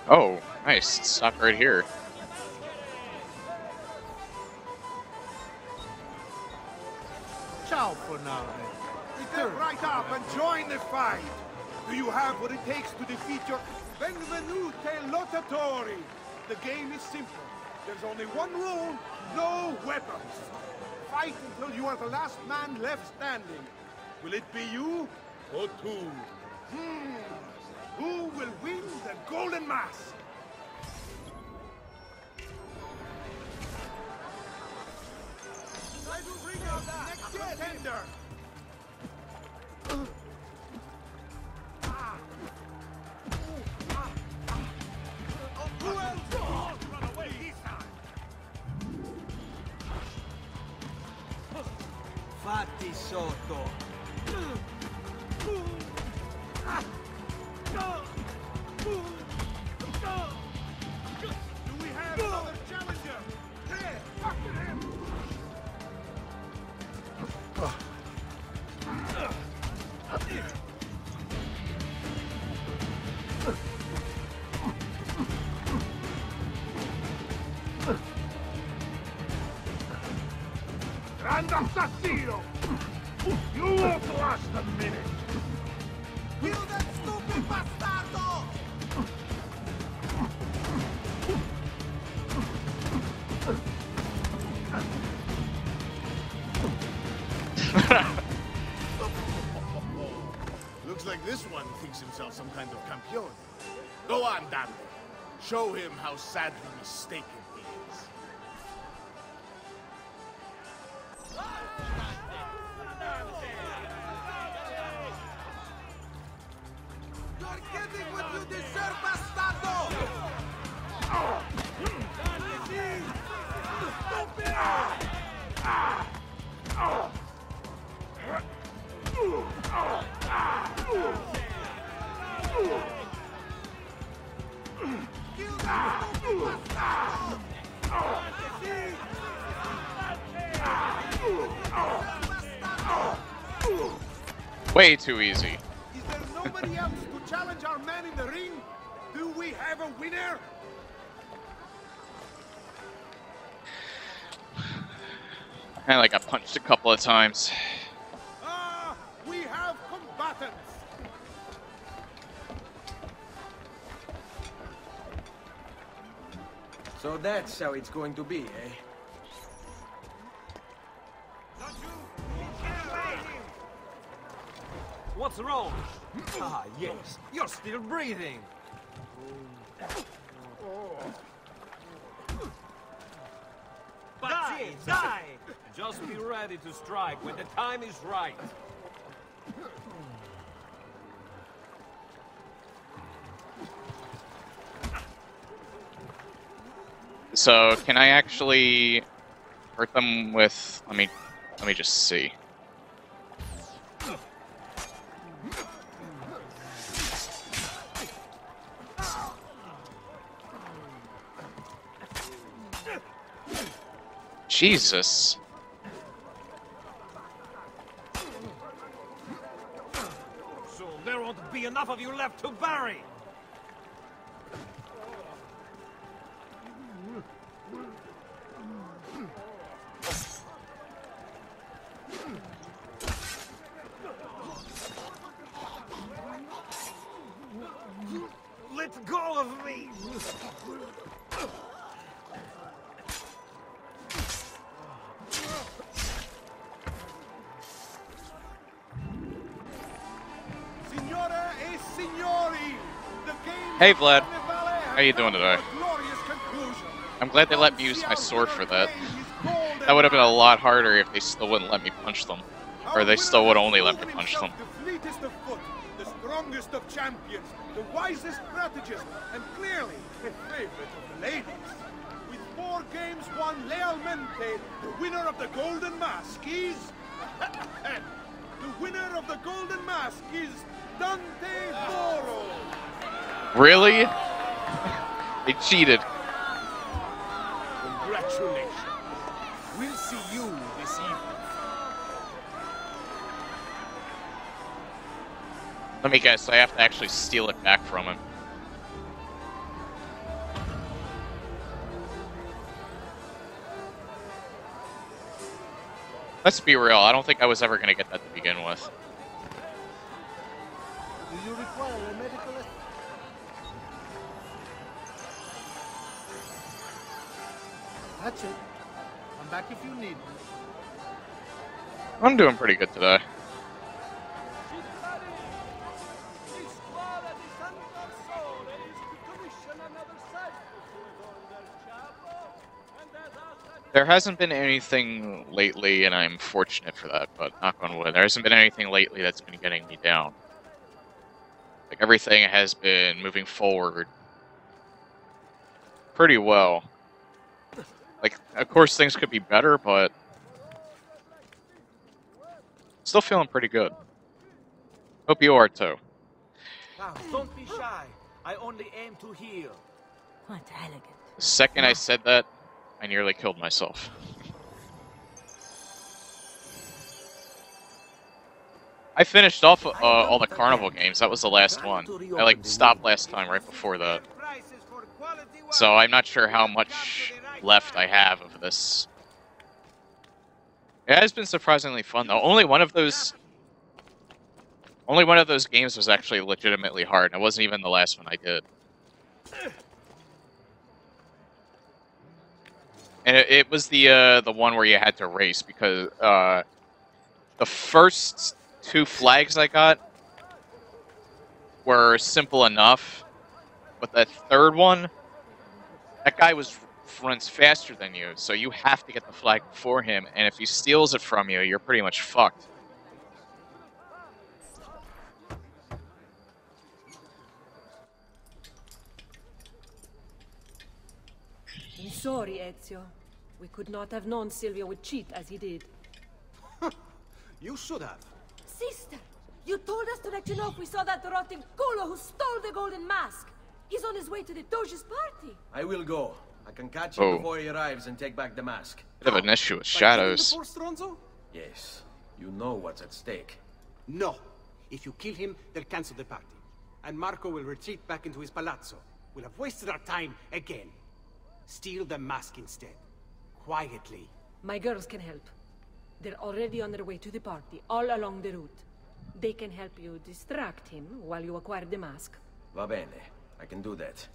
Oh, nice. Stop right here. Ciao for now, then. Step right up and join the fight. Do you have what it takes to defeat your Benvenute Lottatori? The game is simple. There's only one rule: no weapons. Fight until you are the last man left standing. Will it be you or two? Who will win the Golden Mask? I will bring out the next contender. Who else wants to run away this time? Fatti sotto. Do we have another challenger? There, after him. Grand assassino! You won't last a minute! Kill that stupid bastardo! Looks like this one thinks himself some kind of campeon. Go on, Dante. Show him how sadly mistaken he is. You're getting what you deserve, bastardo! Kill that stupid bastardo! Way too easy. Is there nobody else to challenge our man in the ring? Do we have a winner? I got punched a couple of times. Ah, we have combatants. So that's how it's going to be, eh? What's wrong? Ah, yes. You're still breathing. Die! Die! Just be ready to strike when the time is right. So, can I actually hurt them with... Let me just see. Jesus. Soon there won't be enough of you left to bury. Let go of me! Signore e signori, the game Hey, Vlad. How you doing today? I'm glad they let me use my sword for that. That would have been a lot harder if they still wouldn't let me punch them. Or they still would only let me punch them. The fleetest of foot, the strongest of champions, the wisest strategist, and clearly a favorite of the ladies. With 4 games won lealmente, the winner of the Golden Mask is... the winner of the Golden Mask is Dante Moro. Really? They cheated. Congratulations. We'll see you this evening. Let me guess, I have to actually steal it back from him. Let's be real, I don't think I was ever going to get that to begin with. Do you require a medical assist? That's it. Come back if you need me. I'm doing pretty good today. There hasn't been anything lately, and I'm fortunate for that, but knock on wood, there hasn't been anything lately that's been getting me down. Like, everything has been moving forward pretty well. Like, of course things could be better, but still feeling pretty good. Hope you are too. Now, don't be shy. I only aim to heal. What elegant. The second I said that, I nearly killed myself. I finished off all the carnival games. That was the last one. I like stopped last time right before that. So I'm not sure how much left I have of this. It has been surprisingly fun though. Only one of those games was actually legitimately hard. It wasn't even the last one I did. And it was the one where you had to race, because the first 2 flags I got were simple enough, but that third one, that guy runs faster than you, so you have to get the flag before him, and if he steals it from you, you're pretty much fucked. I'm sorry, Ezio. We could not have known Silvio would cheat as he did. You should have. Sister, you told us to let you know if we saw that rotting culo who stole the golden mask. He's on his way to the Doge's party. I will go. I can catch him before he arrives and take back the mask. Bit of an issue with shadows. Yes. You know what's at stake. No. If you kill him, they'll cancel the party. And Marco will retreat back into his palazzo. We'll have wasted our time again. Steal the mask instead. Quietly. My girls can help. They're already on their way to the party, all along the route. They can help you distract him while you acquire the mask. Va bene. I can do that.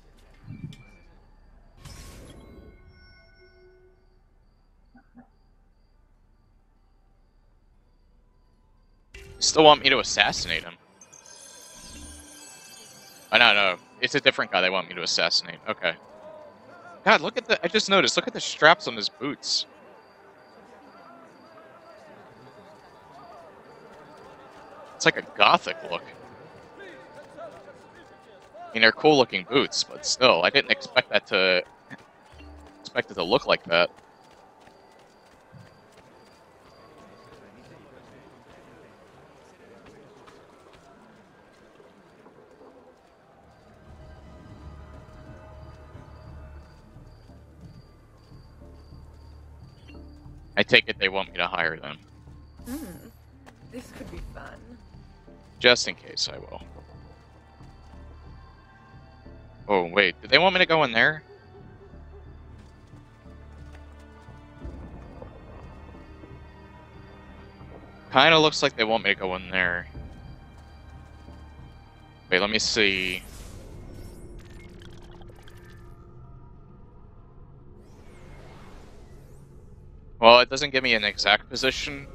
Still want me to assassinate him? Oh, no. It's a different guy they want me to assassinate. Okay. God, look at I just noticed, look at the straps on his boots. It's like a gothic look. I mean, they're cool looking boots, but still, I didn't expect it to look like that. I take it they want me to hire them. This could be fun. Just in case, I will. Oh, wait. Did they want me to go in there? Kinda looks like they want me to go in there. Wait, let me see. Well, it doesn't give me an exact position.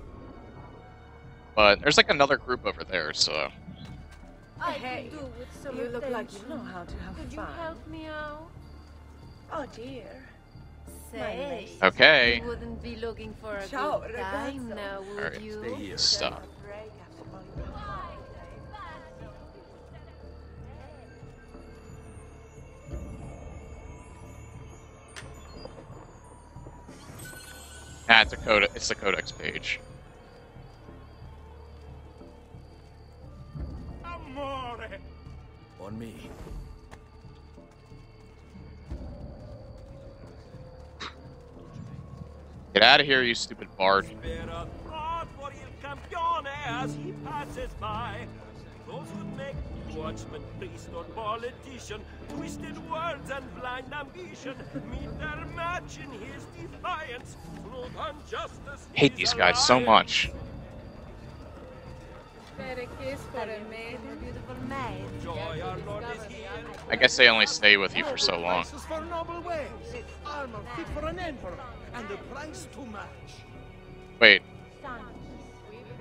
But there's like another group over there, so... Hey, you look like you know how to have fun. Could you help me out? Oh dear. Say, Okay. you wouldn't be looking for a Ciao, good time ragazzo. now, would Alright, you? stay here. Stop. Ah, it's the codex page. Amore! On me. Get out of here, you stupid bard. Spare a thought for il campione as he passes by. Those who make watchman, priest, or politician, twisted words and blind blind ambition meet their match in his defiance. Through injustice, Hate these guys so much. Better kiss for a maid, a beautiful maid. Joy, our Lord is here. I guess they only stay with you for so long. Prices for noble ways. Armor fit for an emperor, and the price to match. Wait.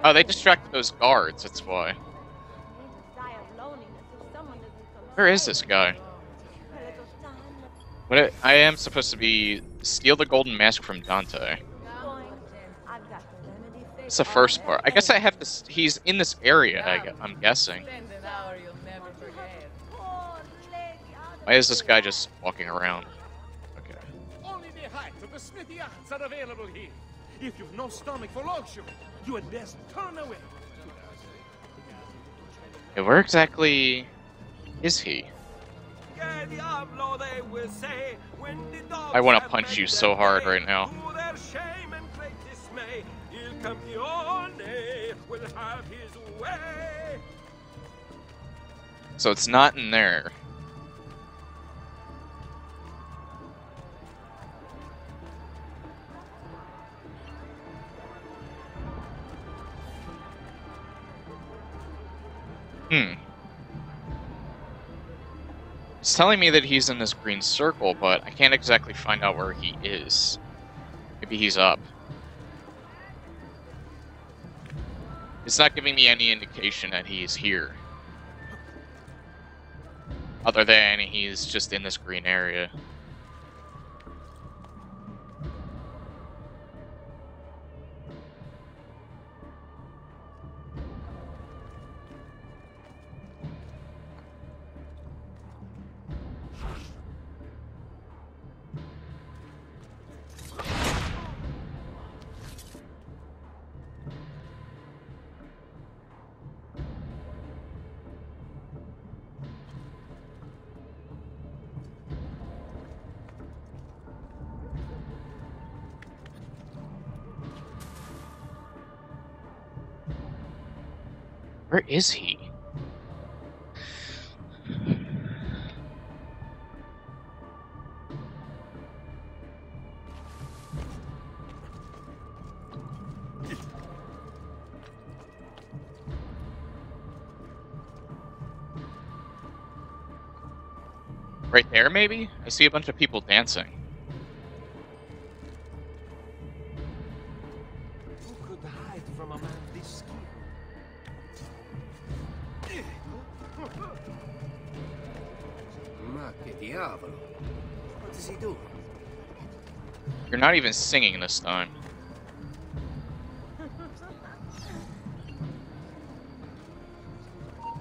Oh, they distracted those guards, that's why. Where is this guy? What I am supposed to be steal the golden mask from Dante. It's the first part. I guess I have to. He's in this area. I'm guessing. Why is this guy just walking around? Okay. Only the height of the smithy arts are available here. If you've no stomach for luxury, you had best turn away. Yeah, where exactly is he? I want to punch you so hard right now. So it's not in there. It's telling me that he's in this green circle, but I can't exactly find out where he is. Maybe he's up. It's not giving me any indication that he is here. Other than he's just in this green area. Where is he? Right there, maybe? I see a bunch of people dancing. Who could hide from a man this skilled? Ma che diavolo? What is he doing? You're not even singing this time.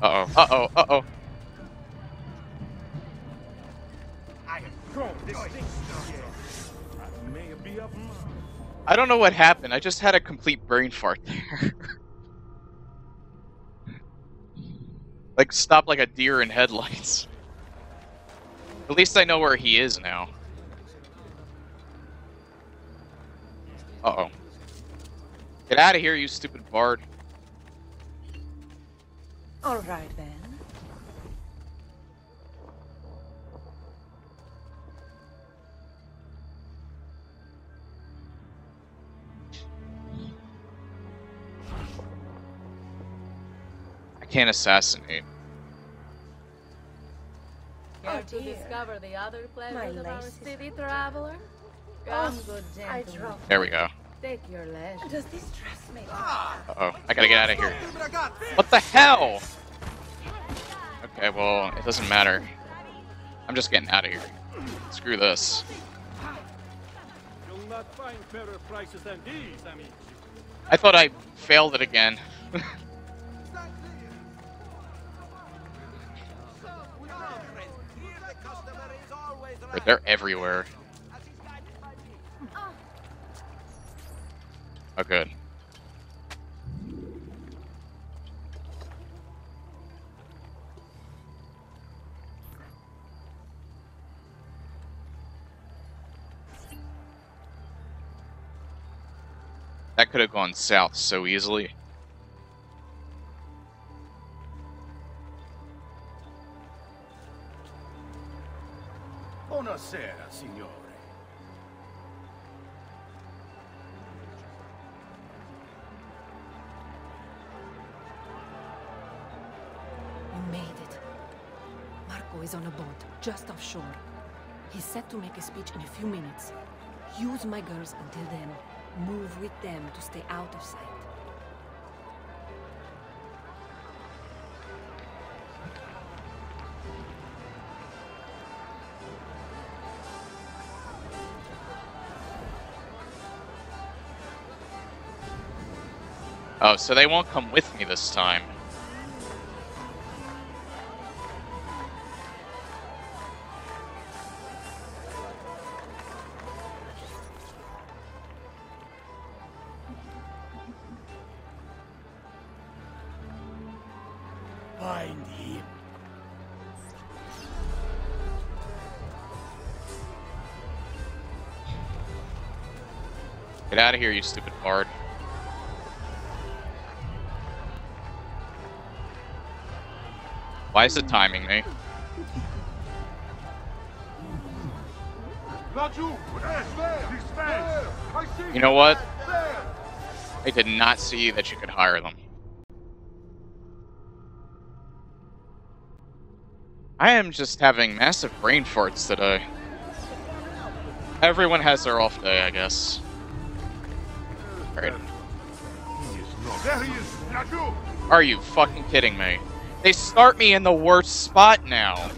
Uh-oh, uh-oh, uh-oh. I don't know what happened. I just had a complete brain fart there. Like, stop like a deer in headlights. At least I know where he is now. Uh-oh. Get out of here, you stupid bard. All right, then. I can't assassinate. Care to discover the other pleasures of our laces. city, traveler? Come, good gentleman. There we go. Take your leisure. Does this dress me? Uh-oh. I gotta get out of here. What the hell? Okay, well, it doesn't matter. I'm just getting out of here. Screw this. You'll not find fairer prices than these, I mean. I thought I failed it again. They're everywhere. Oh, good. That could have gone south so easily. Buonasera, signore. You made it. Marco is on a boat, just offshore. He's set to make a speech in a few minutes. Use my girls until then. Move with them to stay out of sight. Oh, so they won't come with me this time. Find him. Get out of here, you stupid bard. Why is it timing me? You know what? I did not see that you could hire them. I am just having massive brain farts today. Everyone has their off day, I guess. Alright. There he is, Nadu! Are you fucking kidding me? They start me in the worst spot now.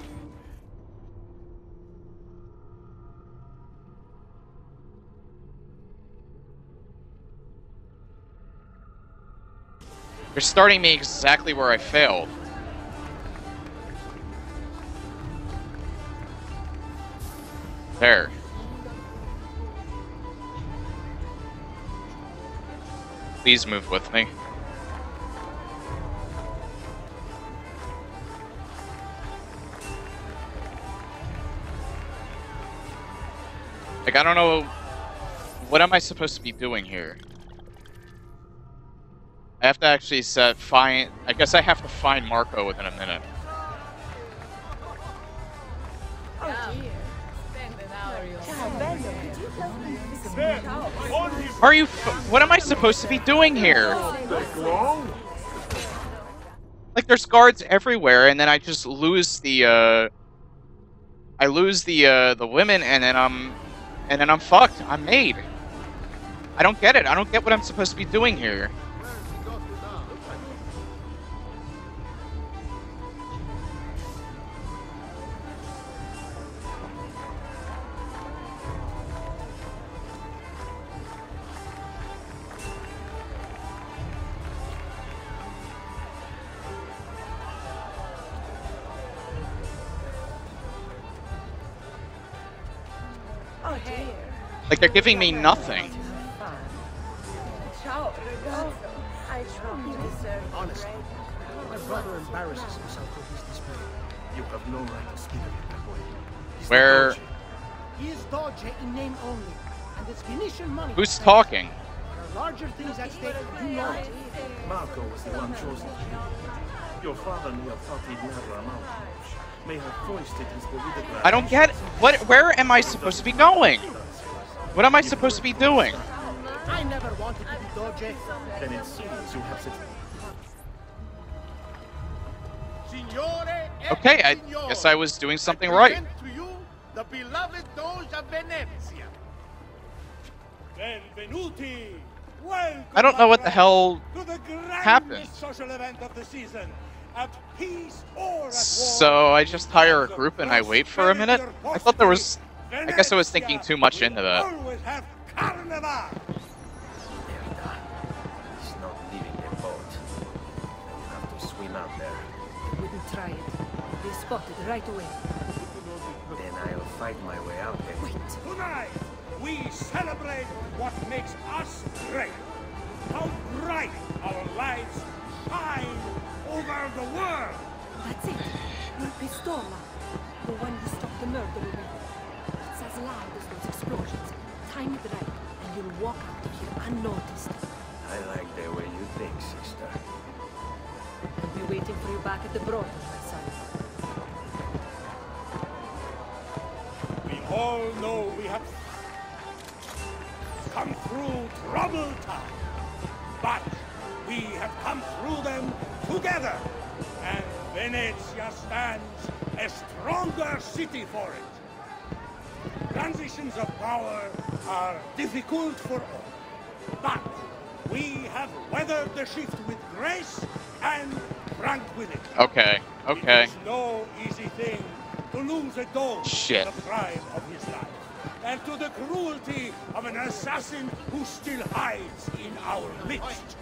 They're starting me exactly where I failed. There. Please move with me. Like, I don't know, what am I supposed to be doing here? I have to actually I guess I have to find Marco within a minute. Are you what am I supposed to be doing here? Like, there's guards everywhere, and then I just lose the, I lose the women, and then I'm fucked. I'm made. I don't get it. I don't get what I'm supposed to be doing here. Like, they're giving me nothing. Honestly, my brother embarrasses himself with his display. You have no right to speak of it that way. He's Where? He is Doge in name only, and it's Venetian money. Who's talking? There are larger things at stake than you know. Marco was the one chosen. Your father may have thought he'd never amount to much. May have foisted his political... I don't get where am I supposed to be going? What am I supposed to be doing? I never wanted to be Doge. Then it seems you have such... Okay, I guess I was doing something right. To you, the beloved Doge of Venezia. Benvenuti. Welcome, I don't know what the hell to the happened. social event of the season. At peace or at war. So I just hire a group and I wait for a minute? I thought there was... I guess I was thinking too much into that. Always have carnival. He's not leaving the boat. We'll have to swim out there. They wouldn't try it. They spotted right away. Then I'll fight my way out there. Wait. Tonight, we celebrate what makes us great. How bright our lives shine over the world. That's it. Your pistola. The one you stopped the murder with. It's as loud as those explosions. Time it right, and you'll walk out of here unnoticed. I like the way you think, sister. I'll be waiting for you back at the brothel, my son. We all know we have come through troubled times, but we have come through them together, and Venezia stands a stronger city for it. Transitions of power are difficult for all, but we have weathered the shift with grace and tranquility. Okay, okay. It is no easy thing to lose a dog Shit. in the prime of his life, and to the cruelty of an assassin who still hides in our midst.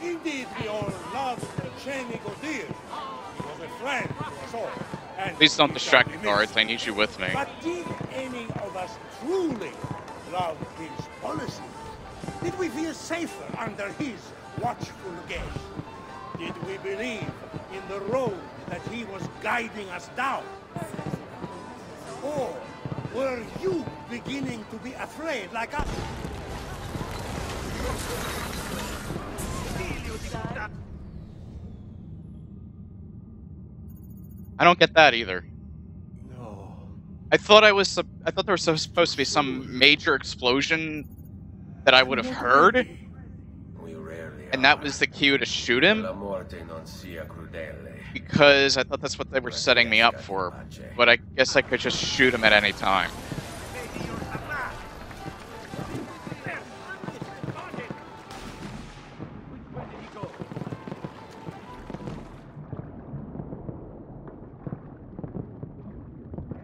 Indeed, we all loved Cheney Godir. He was a friend to us all. And Please don't we distract shall the be missed. guards. I need you with me. But did any of us truly love his policy? Did we feel safer under his watchful gaze? Did we believe in the road that he was guiding us down? Or were you beginning to be afraid like us? I don't get that either. No. I thought there was supposed to be some major explosion that I would have heard, We rarely and that was the cue to shoot him, La morte non sia crudele. because I thought that's what they were setting me up for. But I guess I could just shoot him at any time.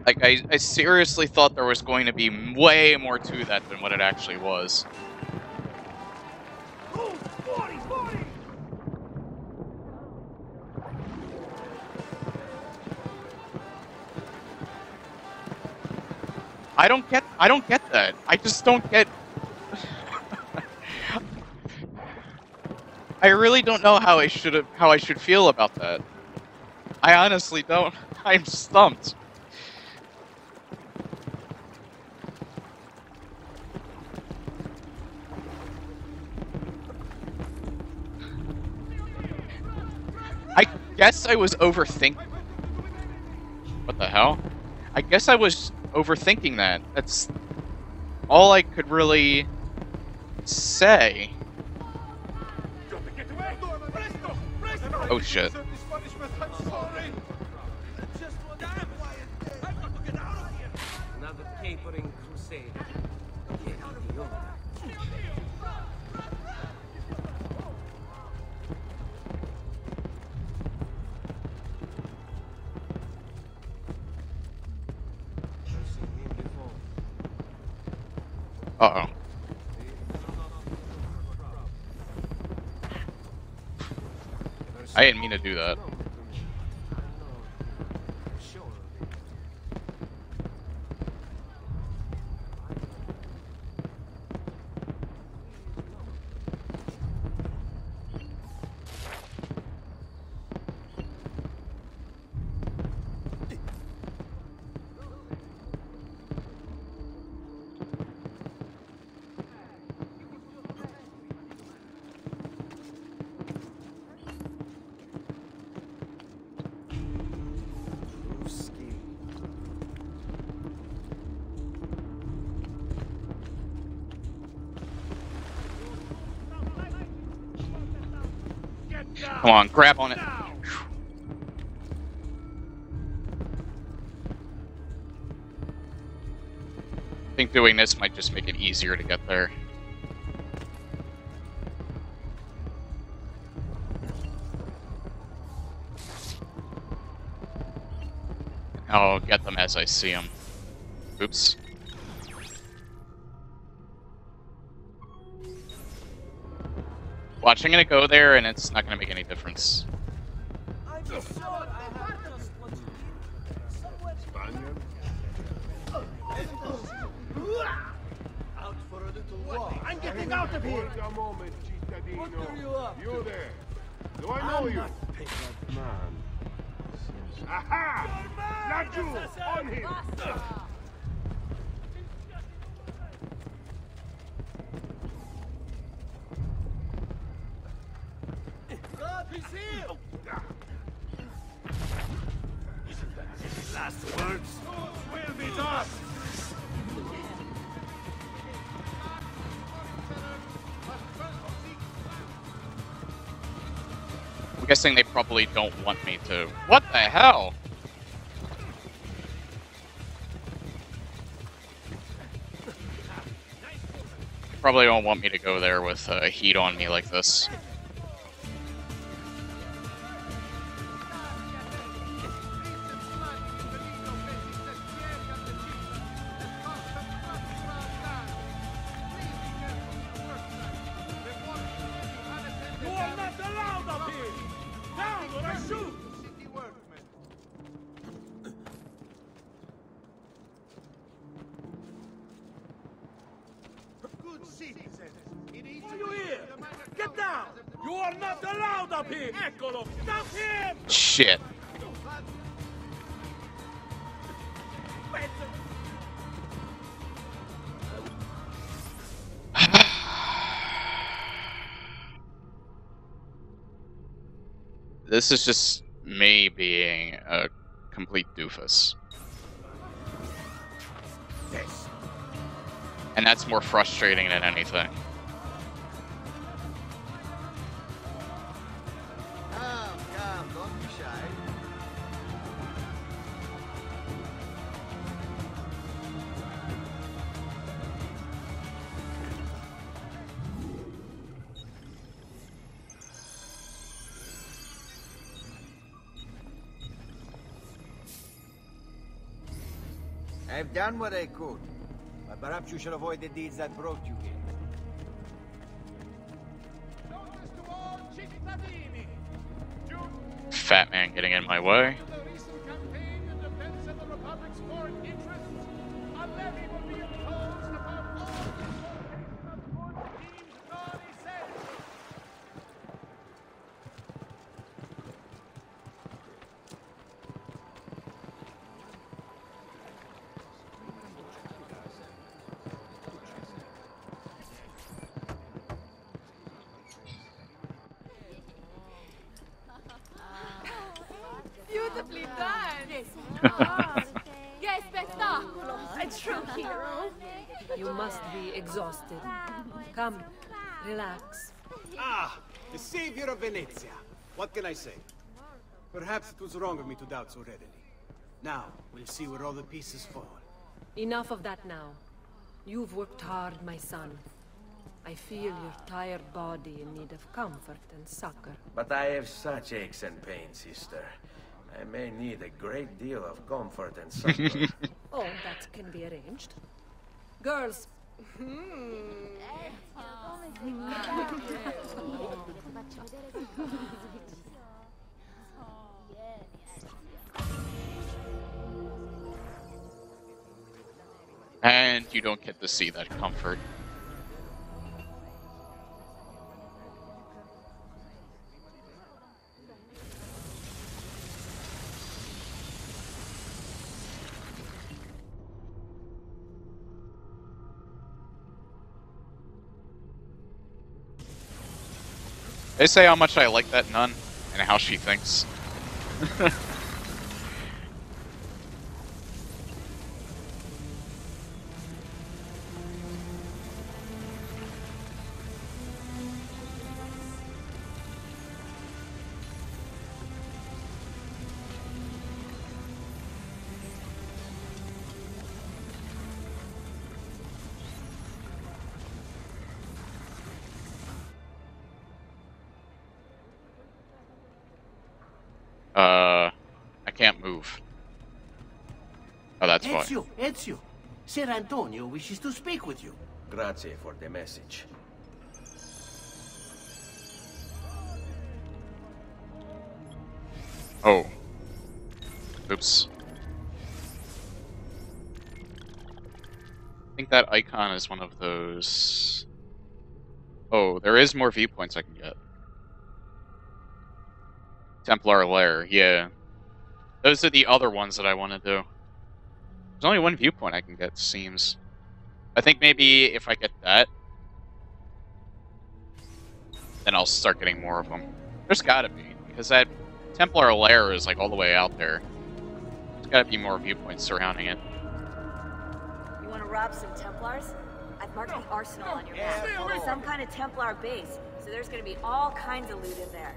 Like, I seriously thought there was going to be way more to that than what it actually was. I don't get that. I just don't get... I really don't know how I should feel about that. I honestly don't. I'm stumped. I guess I was overthinking... What the hell? I guess I was overthinking that. That's all I could really say. Oh shit. Another capering crusade. Get the order. Uh-oh. I didn't mean to do that. Come on, grab on it. I think doing this might just make it easier to get there. I'll get them as I see them. Oops. Watch, I'm gonna go there and it's not gonna make any difference. I'm sure I have just what you need. Out for a little walk. I'm getting out of here! Wait a moment, cittadino. What are you up You to? there. Do I know you? Man. Aha! Laggiù! On him! God, he's here! Last words will be done! I'm guessing they probably don't want me to. What the hell? Probably don't want me to go there with heat on me like this. Shit. This is just me being a complete doofus. Yes. And that's more frustrating than anything. Come, don't be shy. I've done what I could, but perhaps you should avoid the deeds that brought you here. Fat man getting in my way. Beautifully done! Che spettacolo! A true hero! You must be exhausted. Come, relax. Ah, the savior of Venezia. What can I say? Perhaps it was wrong of me to doubt so readily. Now, we'll see where all the pieces fall. Enough of that now. You've worked hard, my son. I feel your tired body in need of comfort and succor. But I have such aches and pains, sister. I may need a great deal of comfort and succor. Oh, that can be arranged. Girls. And you don't get to see that comfort. They say how much I like that nun and how she thinks. I can't move. Oh, that's why. Ezio, Ser Antonio wishes to speak with you. Grazie for the message. Oh. Oops. I think that icon is one of those... Oh, there is more viewpoints I can get. Templar Lair, yeah. Those are the other ones that I want to do. There's only one viewpoint I can get, seems. I think maybe if I get that, then I'll start getting more of them. There's gotta be, because that Templar Lair is like all the way out there. There's gotta be more viewpoints surrounding it. You want to rob some Templars? I've marked the arsenal on your map. It's some kind of Templar base, so there's gonna be all kinds of loot in there.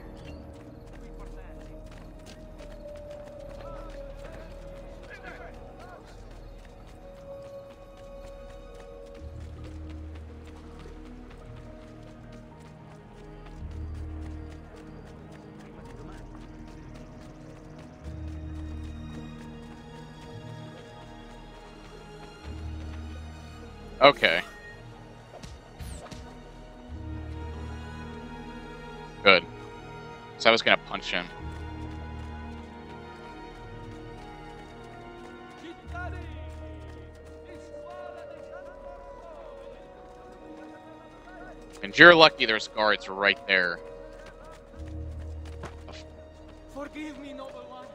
Okay. Good. So I was gonna punch him. And you're lucky there's guards right there. Forgive me, noble one.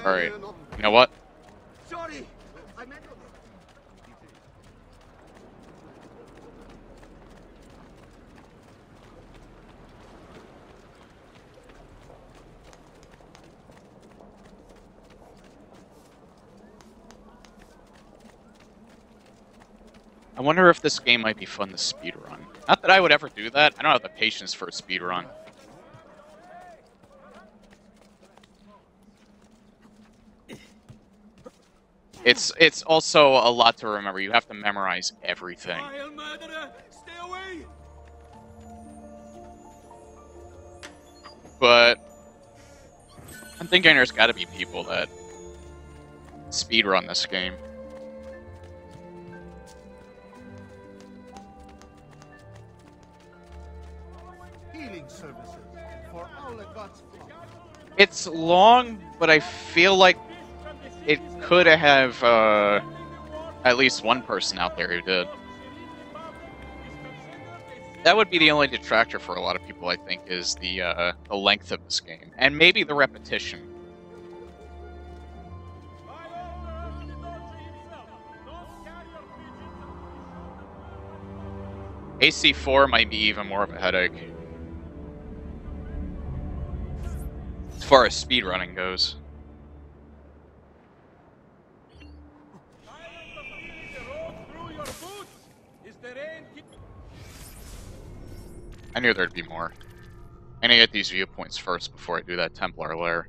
Alright. You know what? Sorry, I meant to... I wonder if this game might be fun to speedrun. Not that I would ever do that. I don't have the patience for a speedrun. It's also a lot to remember. You have to memorize everything. Vile murderer, stay away! But I'm thinking there's got to be people that speedrun this game. Healing services for all the gods. It's long, but I feel like it could have at least one person out there who did. That would be the only detractor for a lot of people, I think, is the length of this game. And maybe the repetition. AC4 might be even more of a headache. As far as speedrunning goes. I knew there'd be more. I'm gonna get these viewpoints first before I do that Templar lair.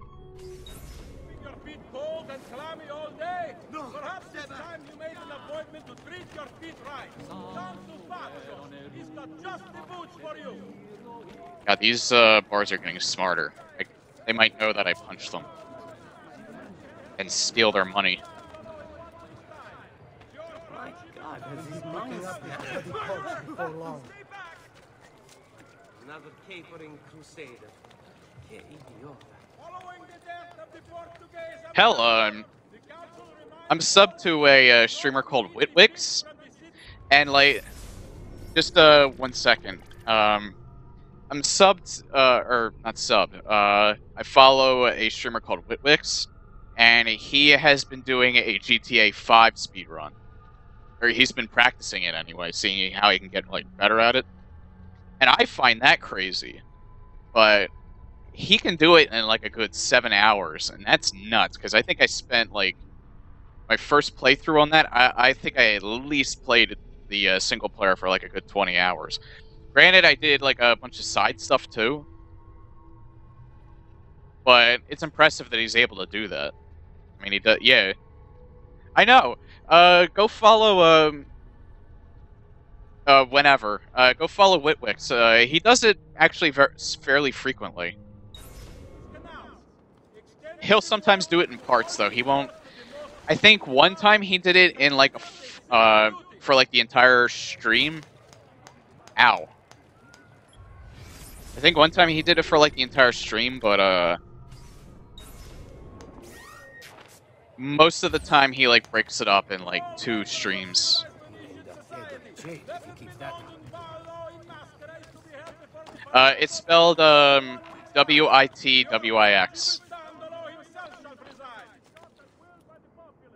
Your feet cold and clammy all day. No, perhaps this time you made an appointment to treat your feet right. Come to Fazio. He's got just the boots for you. God, these bars are getting smarter. They might know that I punched them. And steal their money. My God, has he looking up his bloody corpse before long? Another capering crusader. Que idiota. Following the death of the Portuguese... Hell, I'm subbed to a streamer called Witwix. And, like, just 1 second. I'm subbed, or not subbed. I follow a streamer called Witwix. And he has been doing a GTA 5 speedrun. Or he's been practicing it anyway, seeing how he can get, like, better at it. And I find that crazy. But he can do it in, like, a good 7 hours. And that's nuts, because I think I spent, like, my first playthrough on that, I think I at least played the single player for, like, a good 20 hours. Granted, I did, like, a bunch of side stuff, too. But it's impressive that he's able to do that. I mean, he does, yeah. I know. Go follow, whenever. Go follow Witwix. He does it actually fairly frequently. He'll sometimes do it in parts, though. He won't... I think one time he did it in, like, for, like, the entire stream. Ow. I think one time he did it for, like, the entire stream, but, most of the time he, like, breaks it up in, like, 2 streams. It's spelled, W-I-T-W-I-X.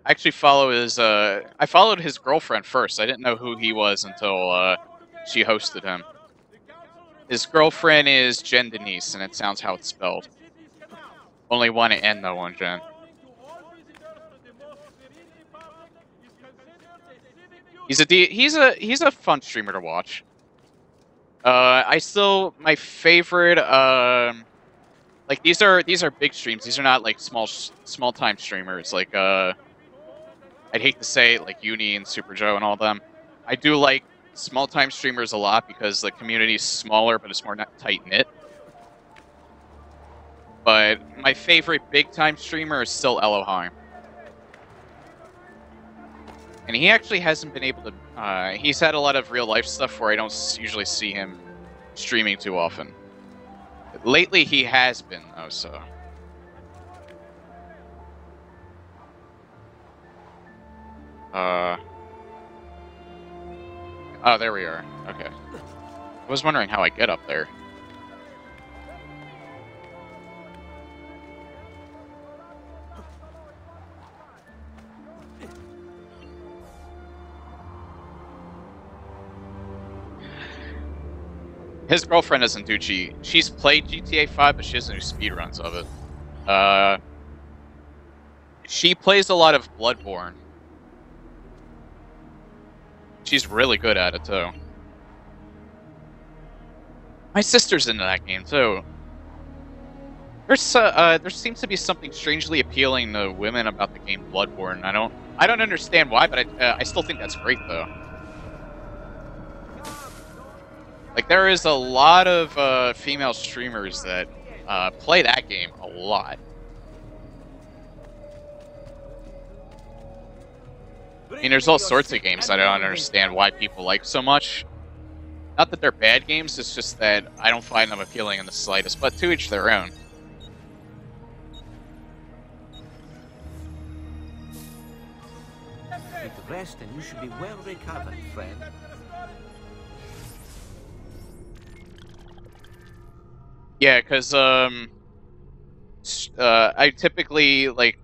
I actually follow his, I followed his girlfriend first. I didn't know who he was until, she hosted him. His girlfriend is Jen Denise, and it sounds how it's spelled. Only one N, though, on Jen. He's a fun streamer to watch. My favorite, like, these are big streams. These are not, like, small time streamers. Like, I'd hate to say it, like Uni and Super Joe and all them. I do like small-time streamers a lot because the community is smaller, but it's more tight-knit. But my favorite big-time streamer is still Elohim. And he actually hasn't been able to... he's had a lot of real-life stuff where I don't usually see him streaming too often. But lately, he has been, though, so... Oh, there we are. Okay. I was wondering how I get up there. His girlfriend doesn't do G. She's played GTA 5, but she doesn't do speedruns of it. She plays a lot of Bloodborne. She's really good at it, too. My sister's into that game, too. There seems to be something strangely appealing to women about the game Bloodborne. I don't understand why, but I still think that's great, though. Like, there is a lot of female streamers that play that game a lot. I mean, there's all sorts of games that I don't understand why people like so much. Not that they're bad games, it's just that I don't find them appealing in the slightest, but to each their own. Take a rest and you should be well recovered, friend. Yeah, because I typically, like,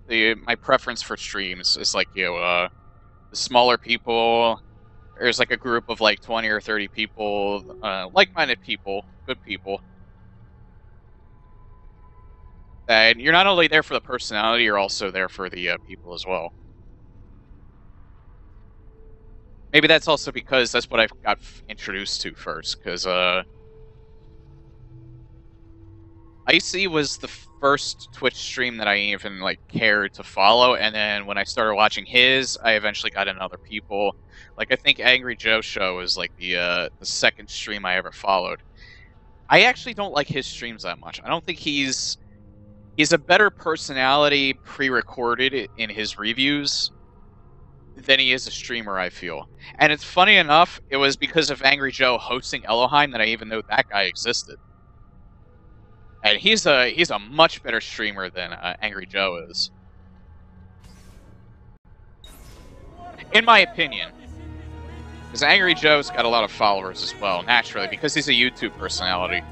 my preference for streams is, like, you know, the smaller people. There's, like, a group of, like, 20 or 30 people, like-minded people, good people. And you're not only there for the personality, you're also there for the people as well. Maybe that's also because that's what I got introduced to first, because, Icy was the first Twitch stream that I even, like, cared to follow, and then when I started watching his, I eventually got into other people. Like, I think Angry Joe Show was, like, the second stream I ever followed. I actually don't like his streams that much. I don't think he's a better personality pre-recorded in his reviews than he is a streamer, I feel. And it's funny enough, it was because of Angry Joe hosting Elohim that I even knew that guy existed. And he's a much better streamer than Angry Joe is. In my opinion. Because Angry Joe's got a lot of followers as well, naturally, because he's a YouTube personality.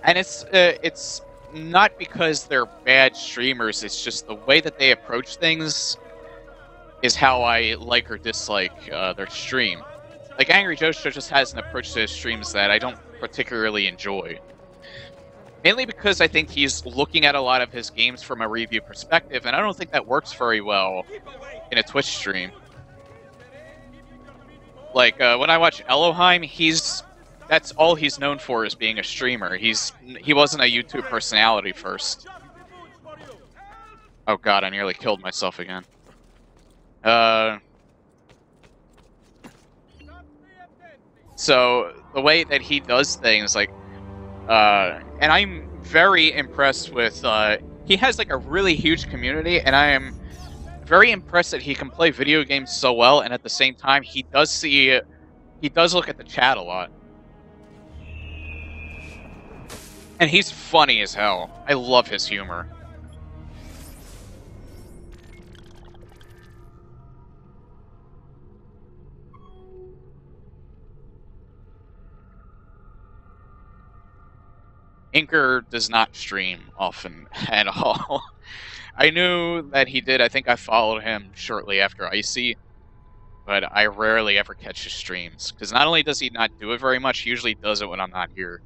And it's not because they're bad streamers, it's just the way that they approach things is how I like or dislike their stream. Like, Angry Joe Show just has an approach to his streams that I don't particularly enjoy. Mainly because I think he's looking at a lot of his games from a review perspective, and I don't think that works very well in a Twitch stream. Like, when I watch Elohim, that's all he's known for is being a streamer. He wasn't a YouTube personality first. Oh god, I nearly killed myself again. So, the way that he does things, like, and I'm very impressed with, he has, like, a really huge community, and I am very impressed that he can play video games so well, and at the same time, he does look at the chat a lot. And he's funny as hell. I love his humor. Inker does not stream often at all. I knew that he did. I think I followed him shortly after Icy, but I rarely ever catch his streams. Because not only does he not do it very much, he usually does it when I'm not here.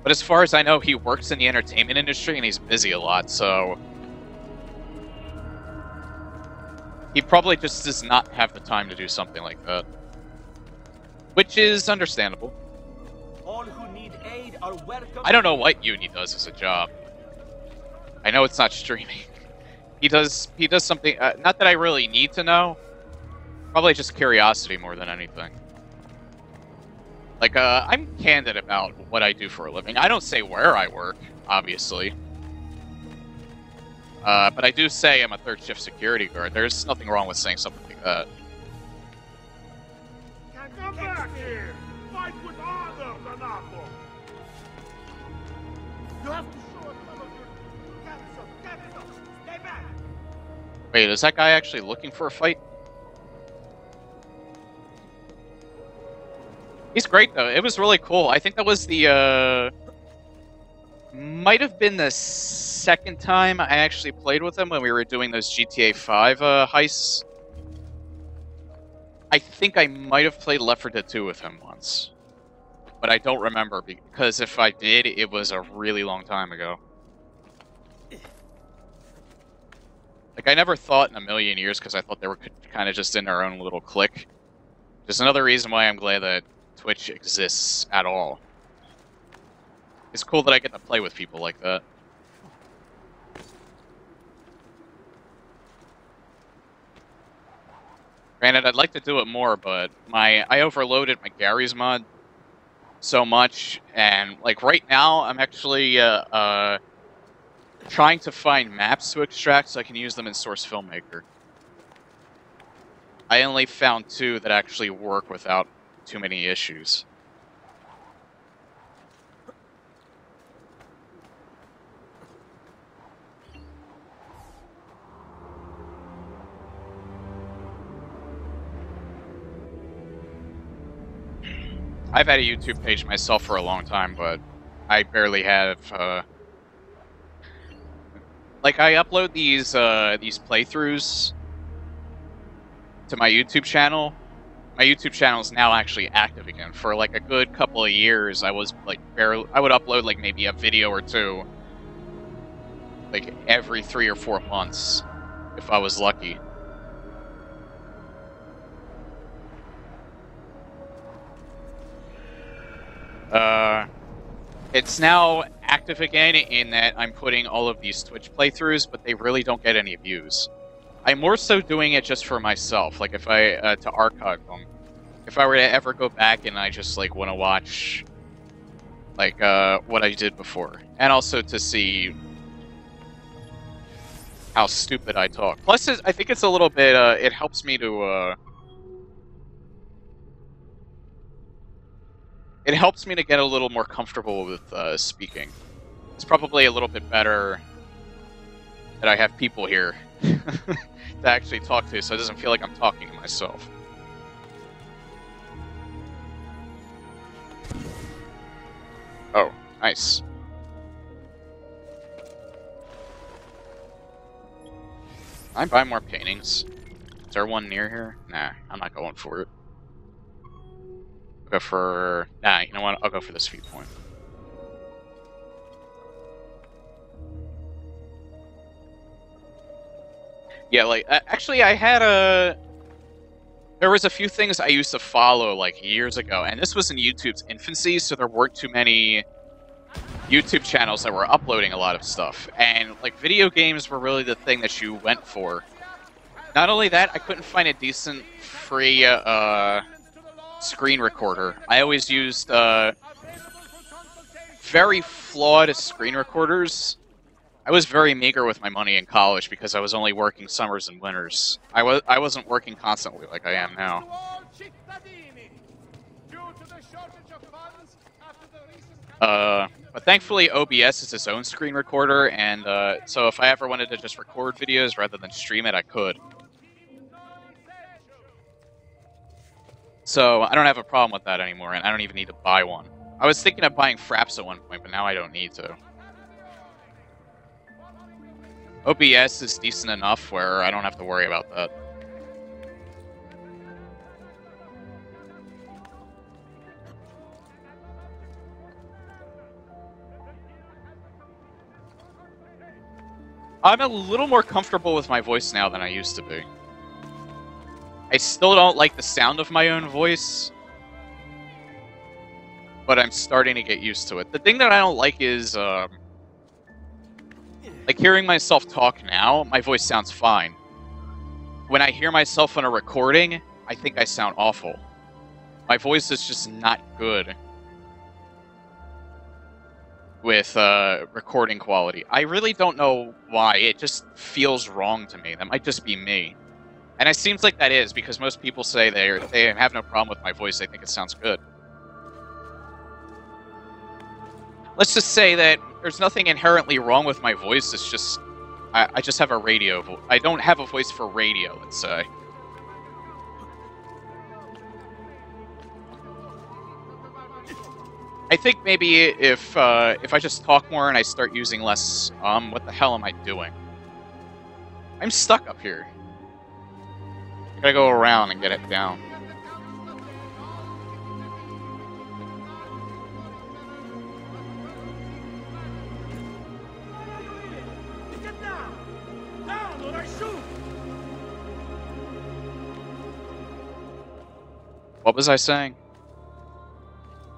But as far as I know, he works in the entertainment industry and he's busy a lot, so he probably just does not have the time to do something like that. Which is understandable. All who need aid are welcome. I don't know what Uni does as a job. know it's not streaming. He does something, not that I really need to know. Probably just curiosity more than anything. Like, I'm candid about what I do for a living. I don't say where I work, obviously. But I do say I'm a third shift security guard. There's nothing wrong with saying something like that. Come back here! Fight with honor, Renato! You have to show us some of your capital. Stay back! Wait, is that guy actually looking for a fight? He's great, though. It was really cool. I think that was the, might have been the second time I actually played with him when we were doing those GTA 5 heists. I think I might have played Left 4 Dead 2 with him once. But I don't remember, because if I did, it was a really long time ago. Like, I never thought in a million years, because I thought they were kind of just in their own little clique. There's another reason why I'm glad that Twitch exists at all. It's cool that I get to play with people like that. Granted, I'd like to do it more, but I overloaded my Garry's mod so much, and like right now, I'm actually trying to find maps to extract so I can use them in Source Filmmaker. I only found 2 that actually work without too many issues. I've had a YouTube page myself for a long time, but I barely have, like, I upload these playthroughs to my YouTube channel. My YouTube channel is now actually active again. For, like, a good couple of years, I was, like, I would upload, like, maybe a video or 2, like, every 3 or 4 months, if I was lucky. It's now active again in that I'm putting all of these Twitch playthroughs, but they really don't get any views. I'm more so doing it just for myself, like if I, to archive them. If I were to ever go back and I just, like, want to watch, like, what I did before. And also to see how stupid I talk. Plus, I think it's a little bit, it helps me to, it helps me to get a little more comfortable with speaking. It's probably a little bit better that I have people here to actually talk to, so it doesn't feel like I'm talking to myself. Oh, nice. Can I buy more paintings? Is there one near here? Nah, I'm not going for it. Go for... Nah, you know what? I'll go for this viewpoint. Yeah, like, actually, I had a... There was a few things I used to follow, like, years ago, and this was in YouTube's infancy, so there weren't too many YouTube channels that were uploading a lot of stuff. And, like, video games were really the thing that you went for. Not only that, I couldn't find a decent, free, screen recorder. I always used very flawed screen recorders. I was very meager with my money in college because I was only working summers and winters. I wasn't working constantly like I am now. But thankfully OBS is its own screen recorder, and so if I ever wanted to just record videos rather than stream it, I could. So I don't have a problem with that anymore, and I don't even need to buy one. I was thinking of buying Fraps at one point, but now I don't need to. OBS is decent enough where I don't have to worry about that. I'm a little more comfortable with my voice now than I used to be. I still don't like the sound of my own voice, but I'm starting to get used to it. The thing that I don't like is, Like, hearing myself talk now, my voice sounds fine. When I hear myself on a recording, I think I sound awful. My voice is just not good with recording quality. I really don't know why. It just feels wrong to me. That might just be me. And it seems like that is, because most people say they have no problem with my voice. They think it sounds good. Let's just say that there's nothing inherently wrong with my voice. It's just I just have a radio voice. I don't have a voice for radio, let's say. I think maybe if I just talk more and I start using less what the hell am I doing? I'm stuck up here. I gotta go around and get it down. What was I saying?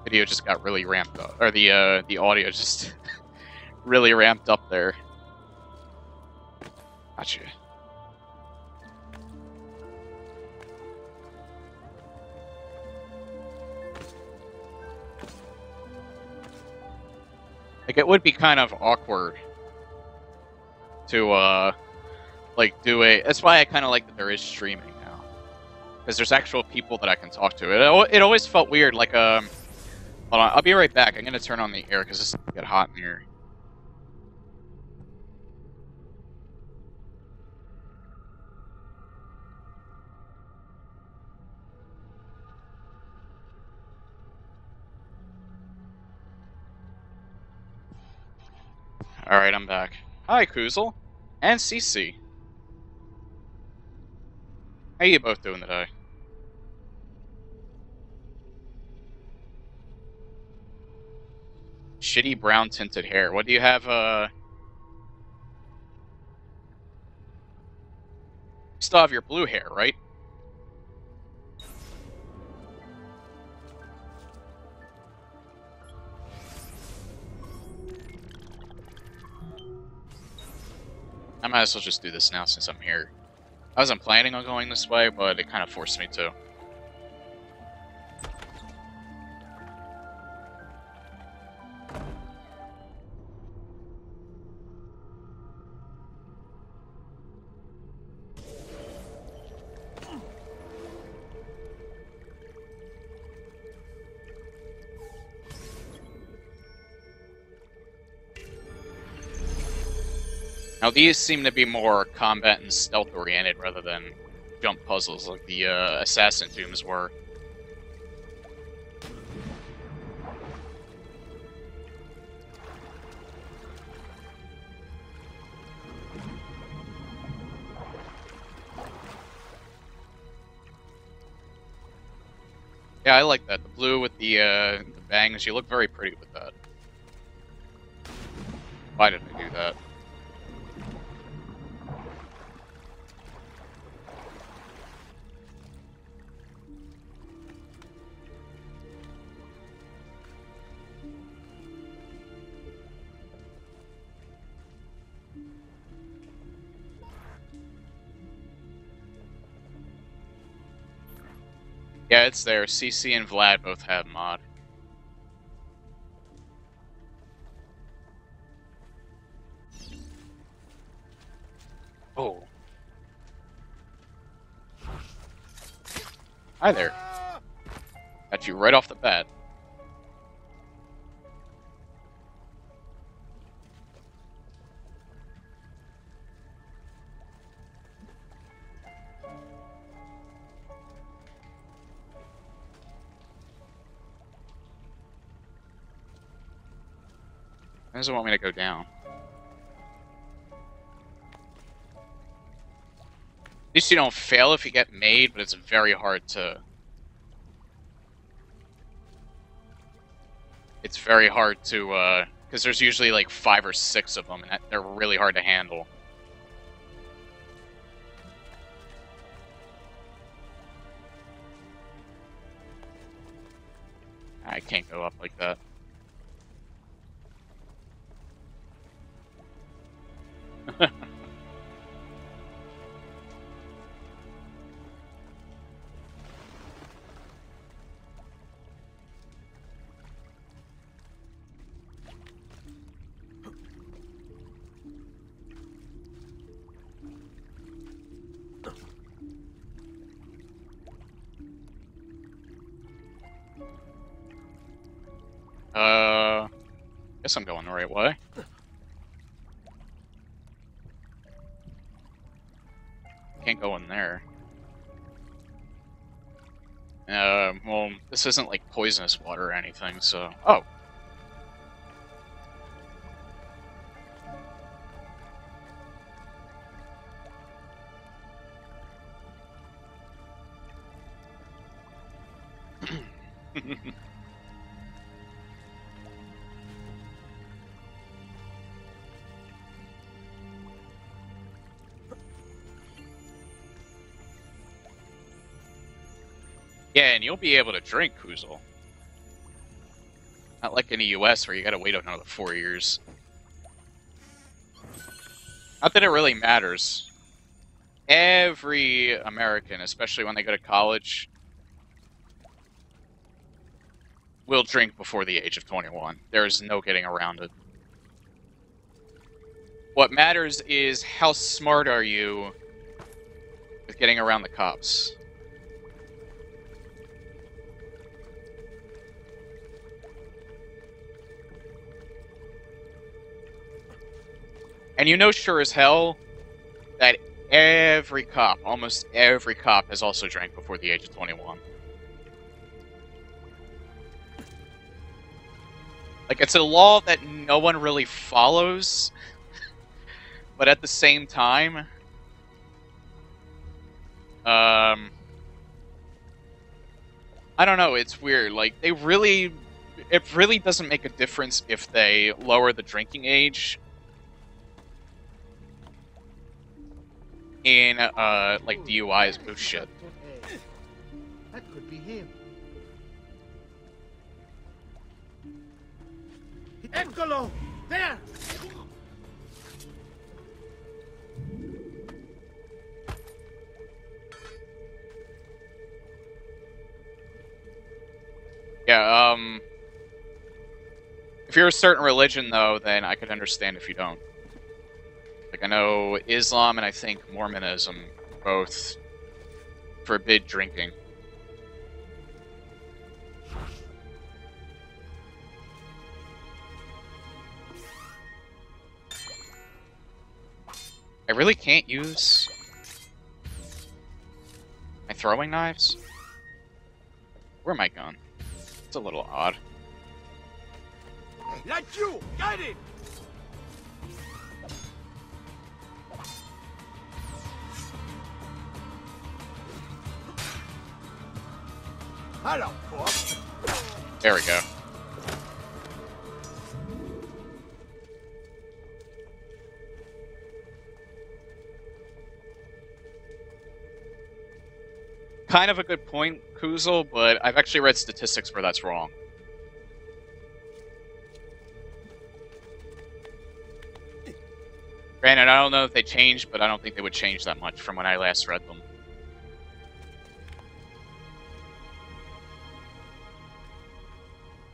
Video just got really ramped up, or the audio just really ramped up there. Gotcha. Like, it would be kind of awkward to like do a. That's why I kind of like that there is streaming now, because there's actual people that I can talk to. It always felt weird, like Hold on, I'll be right back. I'm gonna turn on the air because it's gonna get hot in here. Alright, I'm back. Hi, Kuzel. And CC. How you both doing today? Shitty brown tinted hair. What do you have, You still have your blue hair, right? I might as well just do this now since I'm here. I wasn't planning on going this way, but it kind of forced me to. Now these seem to be more combat and stealth oriented rather than jump puzzles like the Assassin Tombs were. Yeah, I like that. The blue with the bangs, you look very pretty with that. Why did I do that? Yeah, it's there. CC and Vlad both have mod. Oh. Hi there. Got you right off the bat. Why does it want me to go down? At least you don't fail if you get made, but it's very hard to... It's very hard to, because there's usually like 5 or 6 of them, and they're really hard to handle. I can't go up like that. Guess I'm going the right way. Can't go in there. Well, this isn't like poisonous water or anything, so... Oh! Yeah, and you'll be able to drink Kuzul. Not like in the US where you gotta wait another 4 years. Not that it really matters. Every American, especially when they go to college, will drink before the age of 21. There's no getting around it. What matters is how smart are you with getting around the cops. And you know sure as hell that every cop, almost every cop, has also drank before the age of 21. Like, it's a law that no one really follows, but at the same time, I don't know, it's weird. Like, it really doesn't make a difference if they lower the drinking age in, like, DUIs. Oh, shit. That could be him. Eccolo! There! Yeah, if you're a certain religion, though, then I could understand if you don't. Like, I know Islam and I think Mormonism both forbid drinking. I really can't use my throwing knives? Where am I going? It's a little odd. Like you! Got it! Hello, Bob. There we go. Kind of a good point, Kuzul, but I've actually read statistics where that's wrong. Granted, I don't know if they changed, but I don't think they would change that much from when I last read them.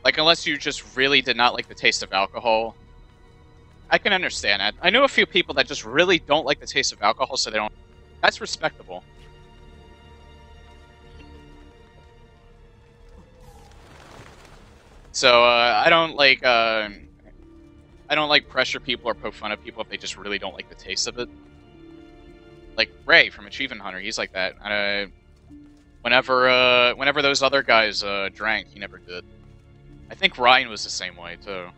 Like, unless you just really did not like the taste of alcohol, I can understand that. I know a few people that just really don't like the taste of alcohol, so they don't... That's respectable. So, I don't like pressure people or poke fun of people if they just really don't like the taste of it. Like Ray from Achievement Hunter, he's like that. Whenever those other guys drank, he never did. I think Ryan was the same way too.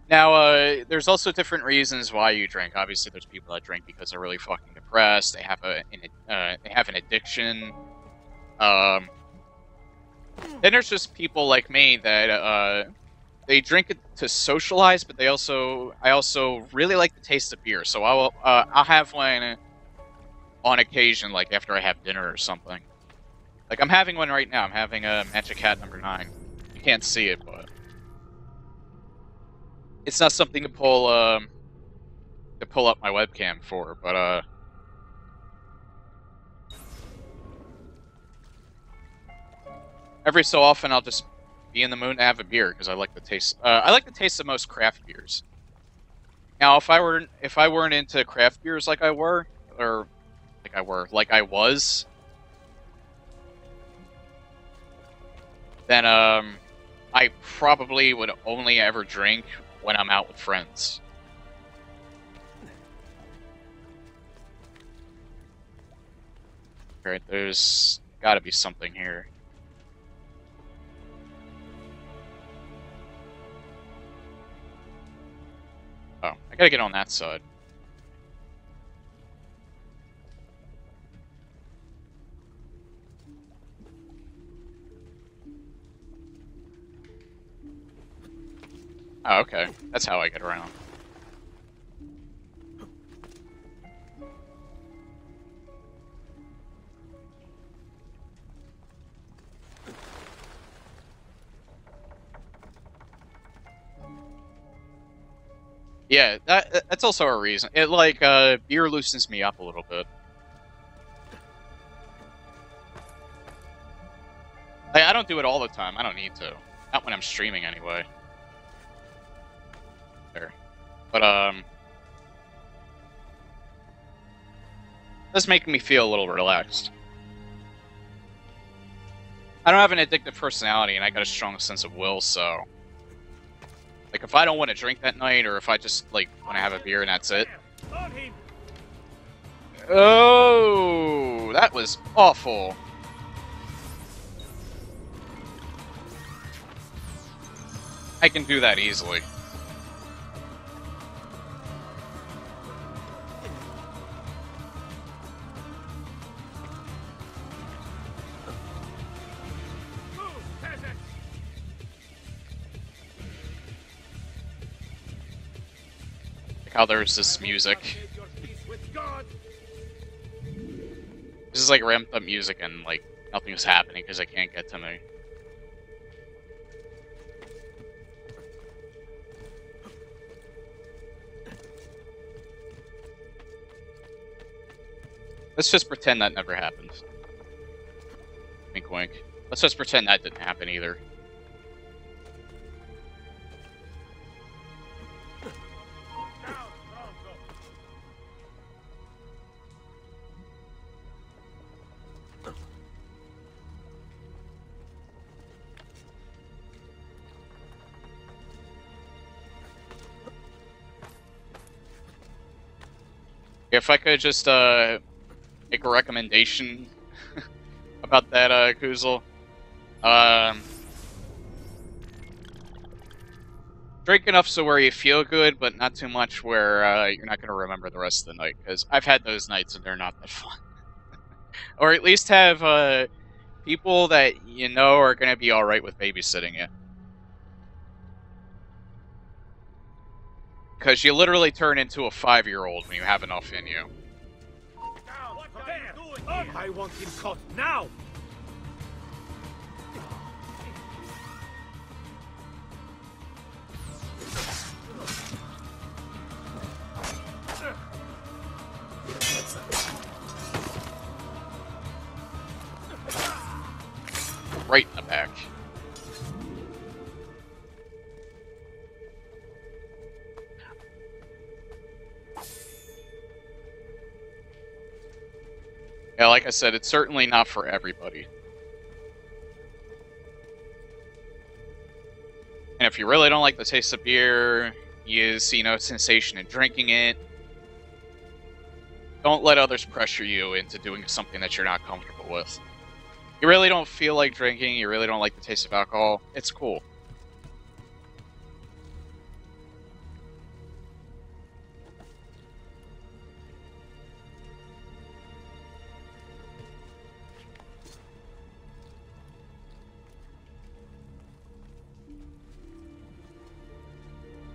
Now, there's also different reasons why you drink. Obviously, there's people that drink because they're really fucking depressed. They have an addiction. Then there's just people like me that they drink it to socialize, but I also really like the taste of beer. So I'll have one on occasion, like after I have dinner or something. Like, I'm having one right now. I'm having a Magic Hat number 9. You can't see it, but... It's not something to pull up my webcam for, but, every so often, I'll just be in the mood to have a beer, because I like the taste... I like the taste of most craft beers. Now, if I weren't into craft beers like I was, then I probably would only ever drink when I'm out with friends. Alright, there's gotta be something here. Oh, I gotta get on that side. Oh, okay. That's how I get around. Yeah, that's also a reason. It, like, beer loosens me up a little bit. Like, I don't do it all the time. I don't need to. Not when I'm streaming, anyway. There. But, that's making me feel a little relaxed. I don't have an addictive personality, and I got a strong sense of will, so... Like, if I don't want to drink that night, or if I just, like, want to have a beer and that's it. Oh, that was awful. I can do that easily. How there's this music. This is like ramped up music and like nothing's happening because they can't get to me. Let's just pretend that never happened. Wink wink. Let's just pretend that didn't happen either. If I could just make a recommendation about that, Kuzel. Drink enough so where you feel good, but not too much where you're not going to remember the rest of the night. Because I've had those nights and they're not that fun. Or at least have people that you know are going to be alright with babysitting you. Because you literally turn into a 5-year-old when you have enough in you. I want him caught now! Right in the back. Yeah, like I said, it's certainly not for everybody. And if you really don't like the taste of beer, you see no sensation in drinking it, don't let others pressure you into doing something that you're not comfortable with. You really don't feel like drinking, you really don't like the taste of alcohol, it's cool.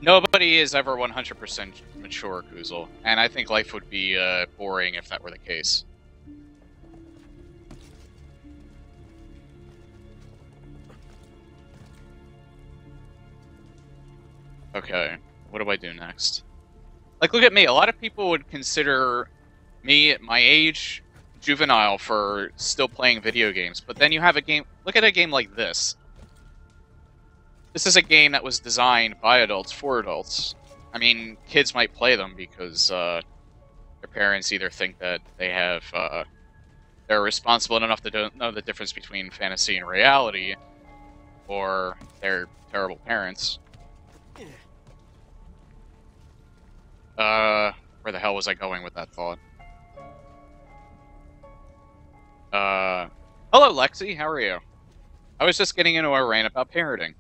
Nobody is ever 100% mature, Kuzel, and I think life would be boring if that were the case. Okay, what do I do next? Like, look at me. A lot of people would consider me at my age juvenile for still playing video games, but then you have a game. Look at a game like this. This is a game that was designed by adults for adults. I mean, kids might play them because their parents either think that they have they're responsible enough to know the difference between fantasy and reality, or they're terrible parents. Where the hell was I going with that thought? Hello, Lexi. How are you? I was just getting into a rant about parenting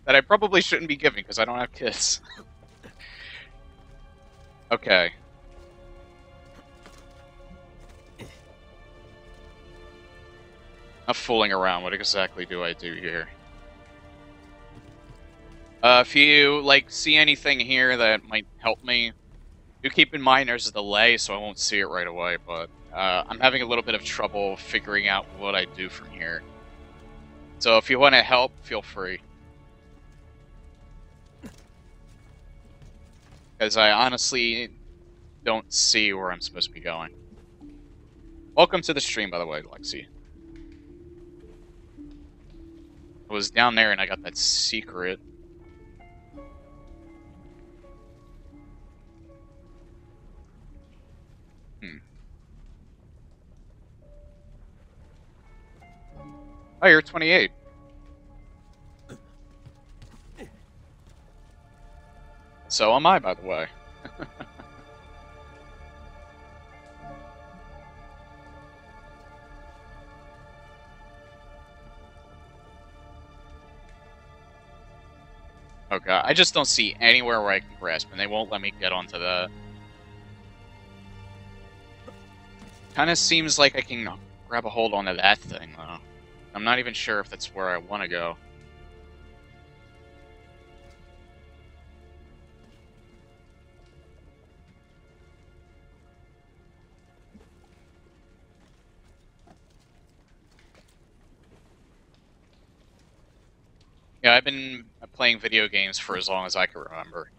that I probably shouldn't be giving because I don't have kids. Okay. Enough fooling around. What exactly do I do here? If you, like, see anything here that might help me, do keep in mind there's a delay, so I won't see it right away, but I'm having a little bit of trouble figuring out what I do from here. So if you want to help, feel free. Because I honestly don't see where I'm supposed to be going. Welcome to the stream, by the way, Lexi. I was down there and I got that secret. Oh, you're 28. So am I, by the way. Oh god, I just don't see anywhere where I can grasp, and they won't let me get onto that. Kinda seems like I can grab a hold onto that thing, though. I'm not even sure if that's where I want to go. Yeah, I've been playing video games for as long as I can remember.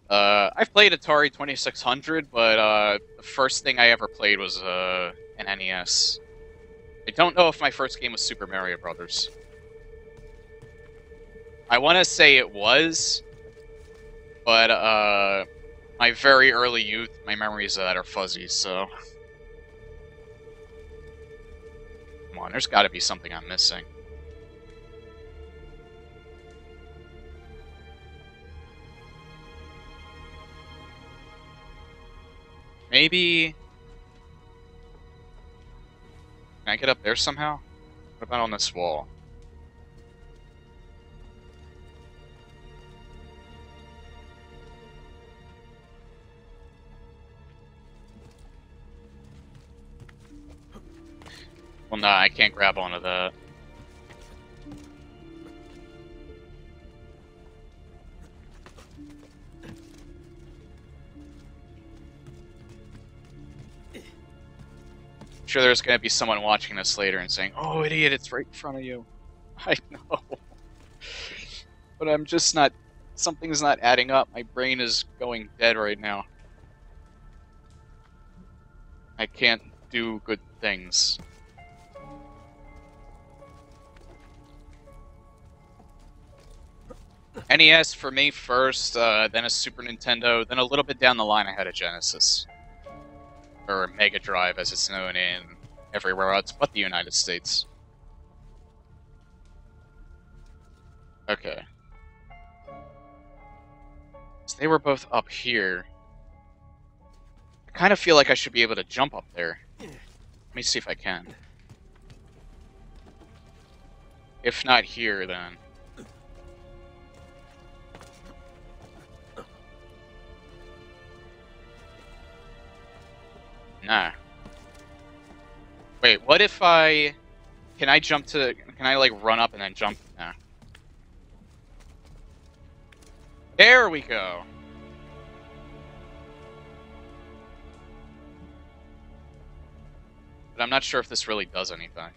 I've played Atari 2600, but the first thing I ever played was an NES. I don't know if my first game was Super Mario Brothers. I want to say it was, but my very early youth, my memories of that are fuzzy, so... Come on, there's got to be something I'm missing. Maybe... Can I get up there somehow? What about on this wall? Well, no, I can't grab onto that. Sure, there's going to be someone watching this later and saying, "Oh, idiot, it's right in front of you." I know. But I'm just not... Something's not adding up. My brain is going dead right now. I can't do good things. NES for me first, then a Super Nintendo, then a little bit down the line I had a Genesis. Or Mega Drive, as it's known in everywhere else but the United States. Okay. So they were both up here. I kind of feel like I should be able to jump up there. Let me see if I can. If not here, then... Nah. Wait, what if I... Can I jump to... Can I, like, run up and then jump? Nah. There we go! But I'm not sure if this really does anything.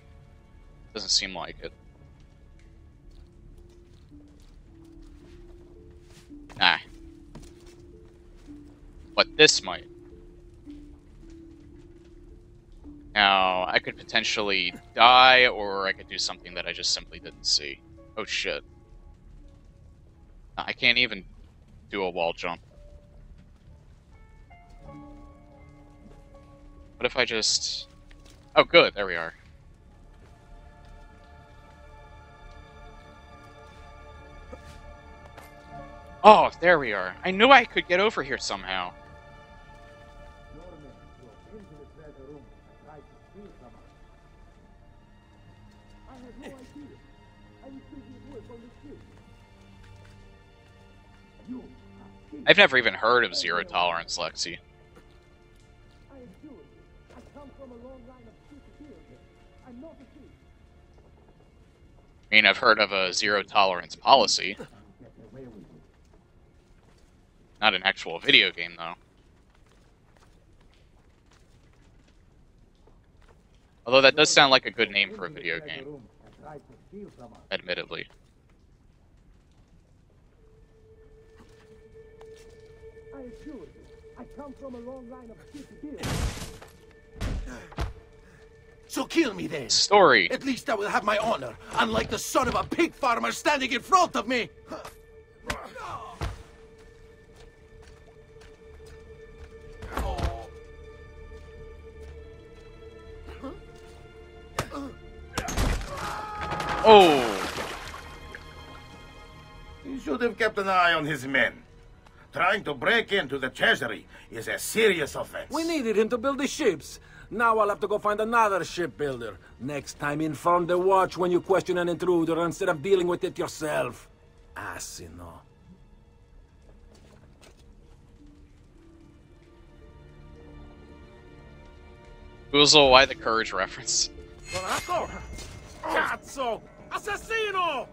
Doesn't seem like it. but this might. Now, I could potentially die, or I could do something that I just simply didn't see. Oh shit. I can't even do a wall jump. What if I just... Oh good, there we are. Oh, there we are. I knew I could get over here somehow. I've never even heard of Zero Tolerance, Lexi. I mean, I've heard of a Zero Tolerance policy. Not an actual video game, though. Although that does sound like a good name for a video game. Admittedly. I assure you, I come from a long line of So kill me then. Story. At least I will have my honor, unlike the son of a pig farmer standing in front of me. Oh! He should have kept an eye on his men. Trying to break into the treasury is a serious offense. We needed him to build the ships. Now I'll have to go find another shipbuilder. Next time, inform the watch when you question an intruder instead of dealing with it yourself. Asino. Boozle, why the courage reference? Cazzo! Assassino!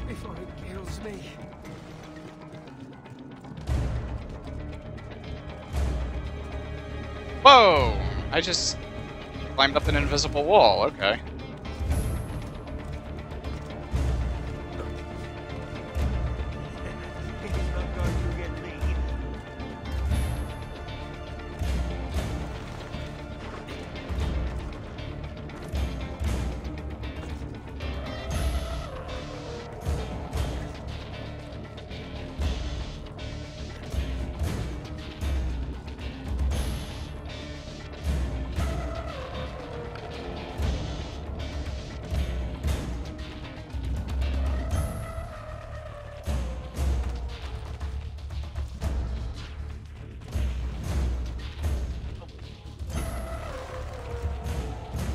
Before it kills me. Whoa! I just climbed up an invisible wall, okay.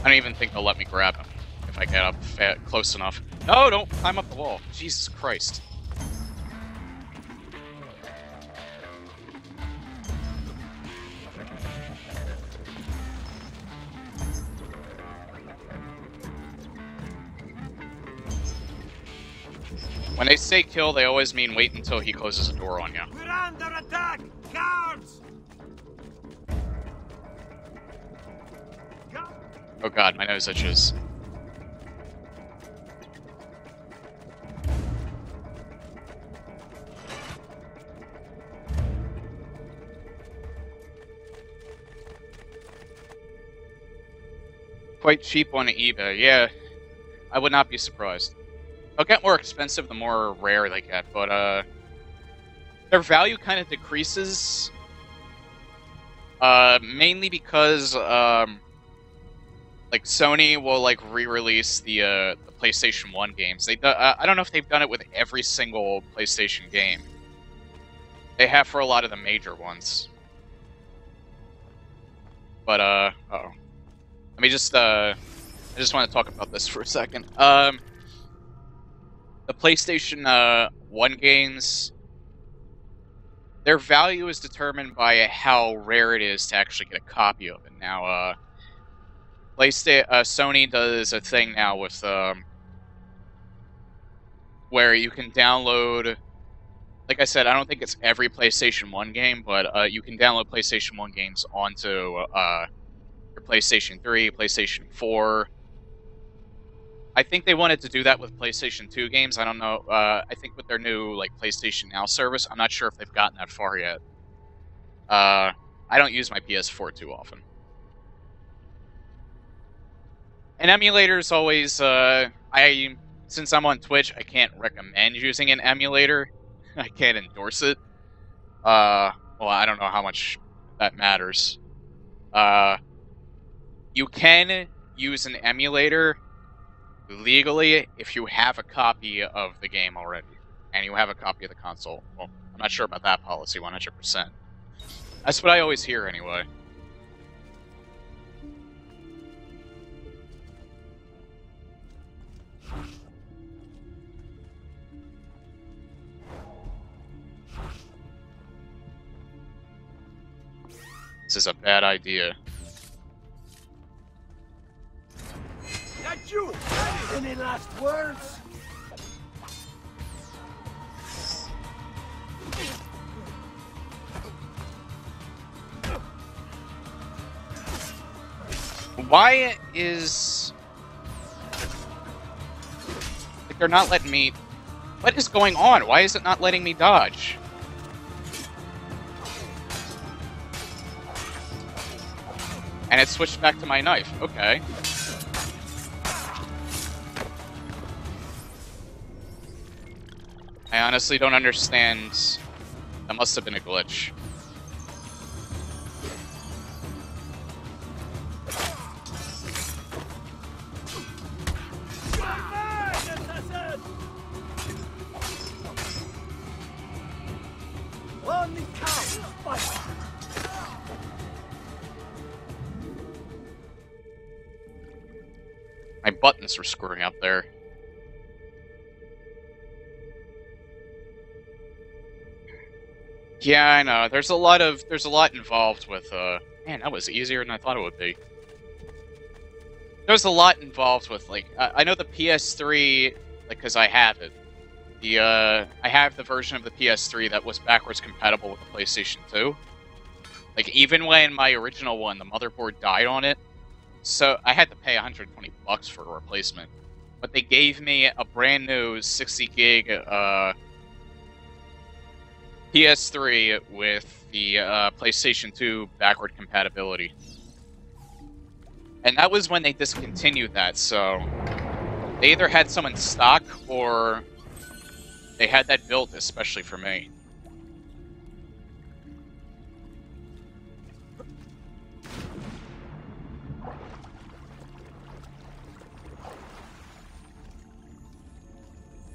I don't even think they'll let me grab him if I get up close enough. No, don't climb up the wall. Jesus Christ. When they say kill, they always mean wait until he closes a door on you. We're under attack! Guards! Oh god, my nose itches. Quite cheap on eBay, yeah. I would not be surprised. They'll get more expensive the more rare they get, but their value kind of decreases. Mainly because like Sony will like re-release the PlayStation 1 games. I don't know if they've done it with every single PlayStation game. They have for a lot of the major ones. But uh-oh. Let me just I just want to talk about this for a second. The PlayStation 1 games, their value is determined by how rare it is to actually get a copy of it. Now, Sony does a thing now with where you can download. Like I said, I don't think it's every PlayStation 1 game, but you can download PlayStation 1 games onto your PlayStation 3, PlayStation 4. I think they wanted to do that with PlayStation 2 games. I don't know. I think with their new like PlayStation Now service, I'm not sure if they've gotten that far yet. I don't use my PS4 too often. An emulator is always, since I'm on Twitch, I can't recommend using an emulator. I can't endorse it. Well, I don't know how much that matters. You can use an emulator legally if you have a copy of the game already, and you have a copy of the console. Well, I'm not sure about that policy 100%. That's what I always hear anyway. This is a bad idea. Not you! Any last words? Why is... like, they're not letting me... What is going on? Why is it not letting me dodge? And it switched back to my knife. Okay. I honestly don't understand. That must have been a glitch. My buttons were screwing up there. Yeah, I know. There's a lot involved with man, that was easier than I thought it would be. There's a lot involved with, like, I know the PS3, like, because I have it. I have the version of the PS3 that was backwards compatible with the PlayStation 2. Like, even when my original one, the motherboard died on it, so I had to pay $120 for a replacement. But they gave me a brand new 60 gig PS3 with the PlayStation 2 backward compatibility. And that was when they discontinued that, so they either had some in stock or they had that built especially for me.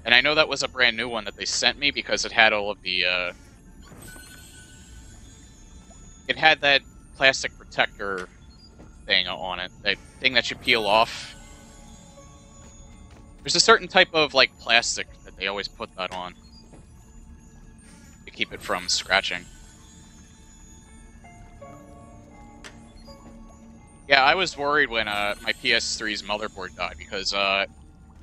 And I know that was a brand new one that they sent me because it had all of the, it had that plastic protector thing on it. That thing that you peel off. There's a certain type of, like, plastic that they always put that on. To keep it from scratching. Yeah, I was worried when, my PS3's motherboard died because,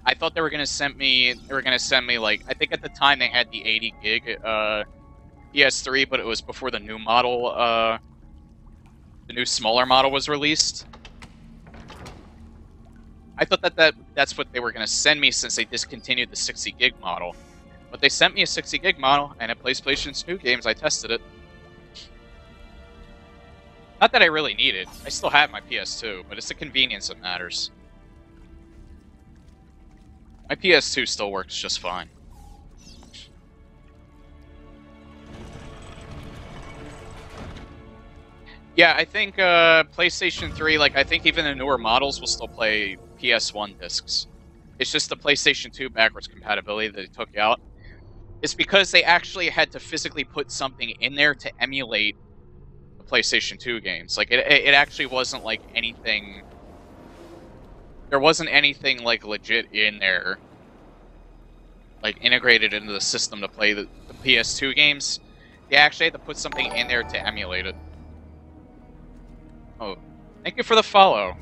I thought they were gonna send me. Like, I think at the time they had the 80 gig PS3, but it was before the new model, the new smaller model was released. I thought that's what they were gonna send me since they discontinued the 60 gig model, but they sent me a 60 gig model, and it plays PlayStation 2 games. I tested it. Not that I really need it. I still have my PS2, but it's the convenience that matters. My PS2 still works just fine. Yeah, I think PlayStation 3, like, I think even the newer models will still play PS1 discs. It's just the PlayStation 2 backwards compatibility that they took out. It's because they actually had to physically put something in there to emulate the PlayStation 2 games. Like, it actually wasn't, like, anything... There wasn't anything, like, legit in there, like, integrated into the system to play the PS2 games. They actually had to put something in there to emulate it. Oh, thank you for the follow.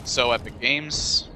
So Epic Games,